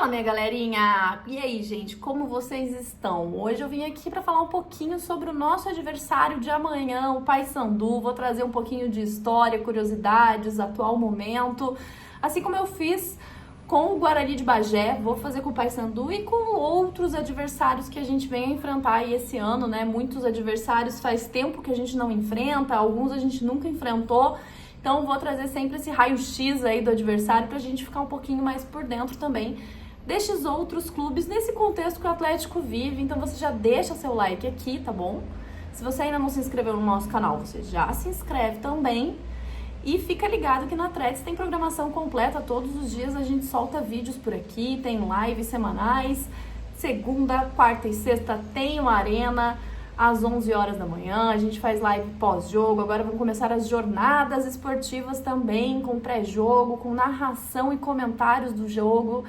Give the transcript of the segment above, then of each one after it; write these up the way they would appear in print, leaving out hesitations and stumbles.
Fala, minha galerinha! E aí, gente, como vocês estão? Hoje eu vim aqui para falar um pouquinho sobre o nosso adversário de amanhã, o Paysandu. Vou trazer um pouquinho de história, curiosidades, atual momento, assim como eu fiz com o Guarani de Bagé, vou fazer com o Paysandu e com outros adversários que a gente vem enfrentar aí esse ano, né? Muitos adversários faz tempo que a gente não enfrenta, alguns a gente nunca enfrentou. Então vou trazer sempre esse raio-x aí do adversário pra gente ficar um pouquinho mais por dentro também destes outros clubes nesse contexto que o Atlético vive. Então você já deixa seu like aqui, tá bom? Se você ainda não se inscreveu no nosso canal, você já se inscreve também. E fica ligado que na Threads tem programação completa, todos os dias a gente solta vídeos por aqui, tem lives semanais, segunda, quarta e sexta tem uma arena, às 11 horas da manhã, a gente faz live pós-jogo, agora vão começar as jornadas esportivas também, com pré-jogo, com narração e comentários do jogo,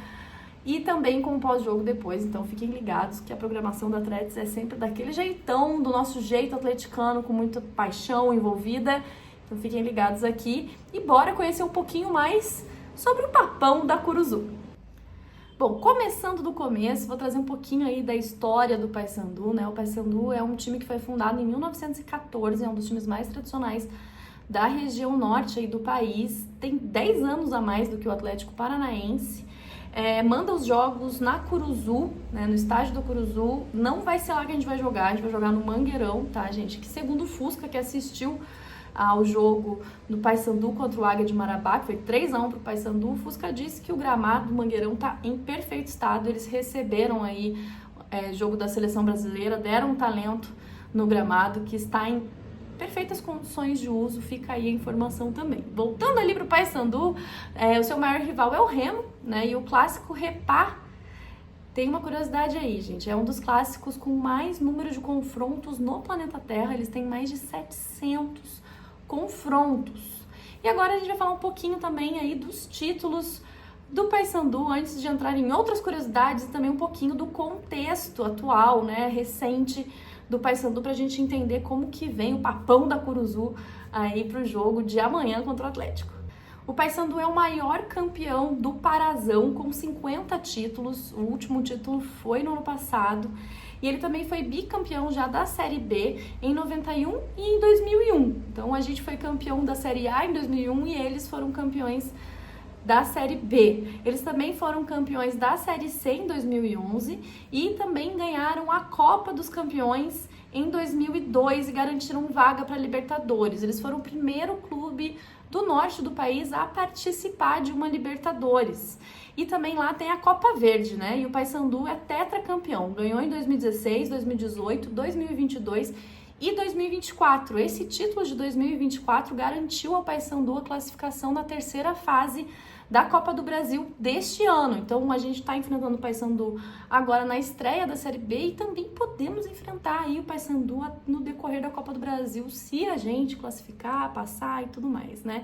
e também com pós-jogo depois, então fiquem ligados que a programação da Threads é sempre daquele jeitão, do nosso jeito atleticano, com muita paixão envolvida. Então fiquem ligados aqui e bora conhecer um pouquinho mais sobre o Papão da Curuzu. Bom, começando do começo, vou trazer um pouquinho aí da história do Paysandu, né? O Paysandu é um time que foi fundado em 1914, é um dos times mais tradicionais da região norte aí do país, tem 10 anos a mais do que o Atlético Paranaense. Manda os jogos na Curuzu, né, no estádio do Curuzu. Não vai ser lá que a gente vai jogar no Mangueirão, tá, gente? Que segundo o Fusca, que assistiu ao jogo do Paysandu contra o Águia de Marabá, que foi 3-1 pro Paysandu, o Fusca disse que o gramado do Mangueirão tá em perfeito estado. Eles receberam aí jogo da seleção brasileira, deram um talento no gramado que está em perfeitas condições de uso, fica aí a informação também. Voltando ali pro Paysandu, o seu maior rival é o Remo, né, e o clássico Repá. Tem uma curiosidade aí, gente, é um dos clássicos com mais número de confrontos no planeta Terra, eles têm mais de 700 confrontos. E agora a gente vai falar um pouquinho também aí dos títulos do Paysandu, antes de entrar em outras curiosidades e também um pouquinho do contexto atual, né, recente do Paysandu, pra gente entender como que vem o Papão da Curuzu aí pro jogo de amanhã contra o Atlético. O Paysandu é o maior campeão do Parazão, com 50 títulos, o último título foi no ano passado, e ele também foi bicampeão já da Série B em 91 e em 2001. Então a gente foi campeão da Série A em 2001 e eles foram campeões da Série B. Eles também foram campeões da Série C em 2011 e também ganharam a Copa dos Campeões em 2002 e garantiram vaga para a Libertadores. Eles foram o primeiro clube do norte do país a participar de uma Libertadores. E também lá tem a Copa Verde, né? E o Paysandu é tetracampeão. Ganhou em 2016, 2018, 2022 e 2024. Esse título de 2024 garantiu ao Paysandu a classificação na terceira fase da Copa do Brasil deste ano. Então a gente está enfrentando o Paysandu agora na estreia da Série B e também podemos enfrentar aí o Paysandu no decorrer da Copa do Brasil, se a gente classificar, passar e tudo mais, né?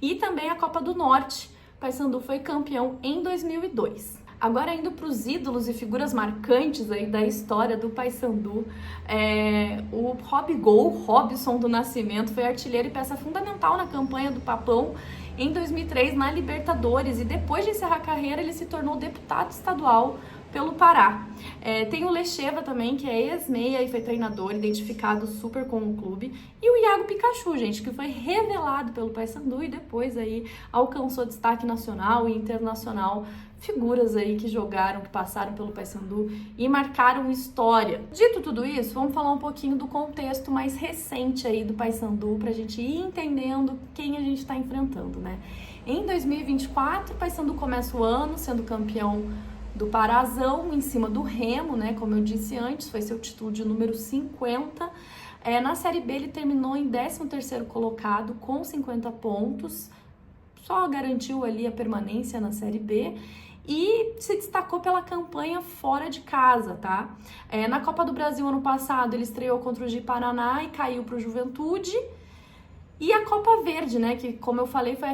E também a Copa do Norte. O Paysandu foi campeão em 2002. Agora indo para os ídolos e figuras marcantes aí da história do Paysandu, o Robson do Nascimento, foi artilheiro e peça fundamental na campanha do Papão em 2003 na Libertadores, e depois de encerrar a carreira ele se tornou deputado estadual pelo Pará. Tem o Lecheva também, que é ex-meia e foi treinador, identificado super com o clube, e o Iago Pikachu, gente, que foi revelado pelo Paysandu e depois aí alcançou destaque nacional e internacional, figuras aí que jogaram, que passaram pelo Paysandu e marcaram história. Dito tudo isso, vamos falar um pouquinho do contexto mais recente aí do Paysandu, pra gente ir entendendo quem a gente está enfrentando, né? Em 2024, o Paysandu começa o ano sendo campeão do Parazão, em cima do Remo, né? Como eu disse antes, foi seu título de número 50. Na Série B ele terminou em 13º colocado com 50 pontos, só garantiu ali a permanência na Série B e se destacou pela campanha fora de casa, tá? Na Copa do Brasil ano passado ele estreou contra o Ji-Paraná e caiu para o Juventude. E a Copa Verde, né, que como eu falei foi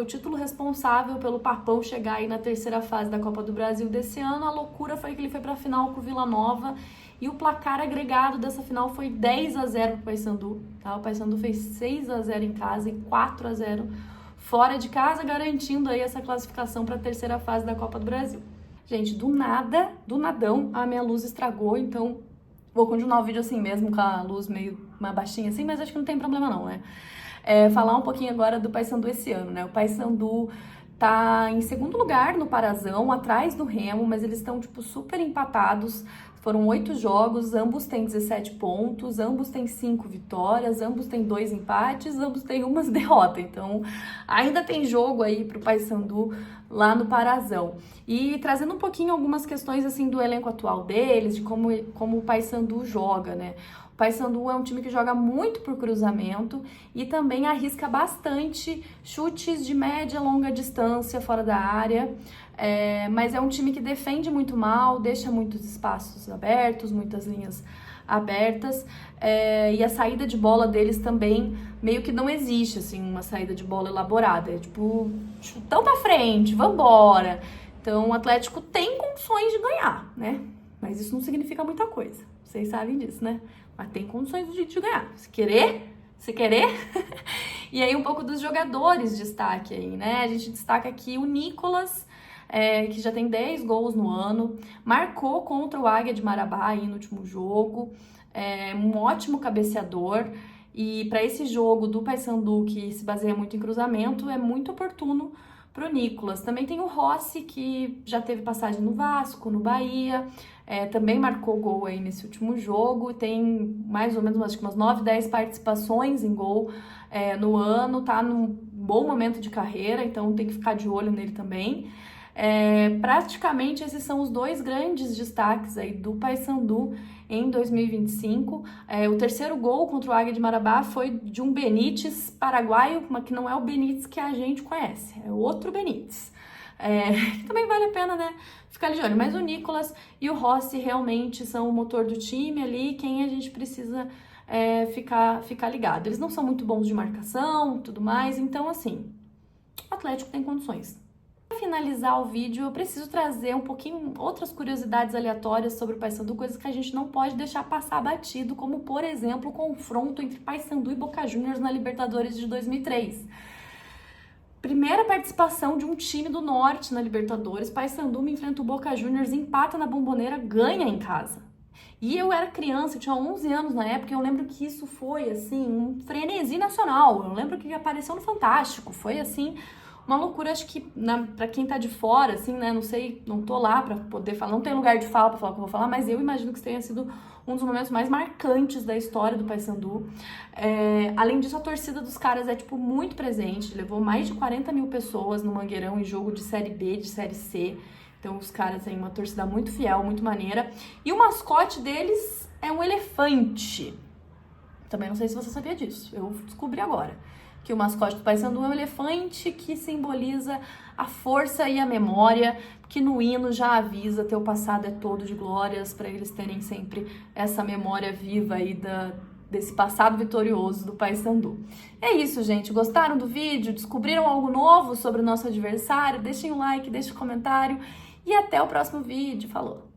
o título responsável pelo Papão chegar aí na terceira fase da Copa do Brasil desse ano. A loucura foi que ele foi para a final com o Vila Nova e o placar agregado dessa final foi 10-0 pro Paysandu, tá? O Paysandu fez 6-0 em casa e 4-0 fora de casa, garantindo aí essa classificação para a terceira fase da Copa do Brasil. Gente, do nadão, a minha luz estragou, então vou continuar o vídeo assim mesmo, com a luz meio mais baixinha assim, mas acho que não tem problema não, né? Falar um pouquinho agora do Paysandu esse ano, né? O Paysandu tá em segundo lugar no Parazão, atrás do Remo, mas eles estão, tipo, super empatados. Foram 8 jogos, ambos têm 17 pontos, ambos têm 5 vitórias, ambos têm 2 empates, ambos têm uma derrota. Então, ainda tem jogo aí pro Paysandu lá no Parazão. E trazendo um pouquinho algumas questões, assim, do elenco atual deles, de como o Paysandu joga, né? O Paysandu é um time que joga muito por cruzamento e também arrisca bastante chutes de média e longa distância fora da área. Mas é um time que defende muito mal, deixa muitos espaços abertos, muitas linhas abertas, e a saída de bola deles também meio que não existe, assim, uma saída de bola elaborada, é tipo, chutão pra frente, vambora. Então o Atlético tem condições de ganhar, né? Mas isso não significa muita coisa, vocês sabem disso, né? Mas tem condições de ganhar, se querer. E aí um pouco dos jogadores de destaque aí, né? A gente destaca aqui o Nicolas, que já tem 10 gols no ano, marcou contra o Águia de Marabá aí no último jogo, um ótimo cabeceador, e para esse jogo do Paysandu, que se baseia muito em cruzamento, é muito oportuno pro Nicolas. Também tem o Rossi, que já teve passagem no Vasco, no Bahia, também marcou gol aí nesse último jogo, tem mais ou menos umas 9, 10 participações em gol no ano, tá num bom momento de carreira, então tem que ficar de olho nele também. Praticamente esses são os 2 grandes destaques aí do Paysandu em 2025. O terceiro gol contra o Águia de Marabá foi de um Benítez paraguaio, mas que não é o Benítez que a gente conhece, é outro Benítez. Que também vale a pena, né, ficar de olho. Mas o Nicolas e o Rossi realmente são o motor do time ali, quem a gente precisa ficar ligado. Eles não são muito bons de marcação e tudo mais, então assim, o Atlético tem condições. Para finalizar o vídeo, eu preciso trazer um pouquinho outras curiosidades aleatórias sobre o Paysandu, coisas que a gente não pode deixar passar batido, como, por exemplo, o confronto entre Paysandu e Boca Juniors na Libertadores de 2003. Primeira participação de um time do Norte na Libertadores, Paysandu enfrenta o Boca Juniors, empata na Bomboneira, ganha em casa. E eu era criança, eu tinha 11 anos na época, e eu lembro que isso foi, assim, um frenesi nacional. Eu lembro que apareceu no Fantástico, foi, assim, uma loucura. Acho que pra quem tá de fora, assim, né, não sei, não tô lá pra poder falar, não tem lugar de fala pra falar o que eu vou falar, mas eu imagino que isso tenha sido um dos momentos mais marcantes da história do Paysandu. Além disso, a torcida dos caras é, tipo, muito presente, levou mais de 40 mil pessoas no Mangueirão em jogo de Série B, de Série C. Então os caras têm uma torcida muito fiel, muito maneira. E o mascote deles é um elefante. Também não sei se você sabia disso, eu descobri agora. Que o mascote do Paysandu é um elefante que simboliza a força e a memória, que no hino já avisa teu passado é todo de glórias, para eles terem sempre essa memória viva aí desse passado vitorioso do Paysandu. É isso, gente. Gostaram do vídeo? Descobriram algo novo sobre o nosso adversário? Deixem um like, deixem um comentário e até o próximo vídeo. Falou!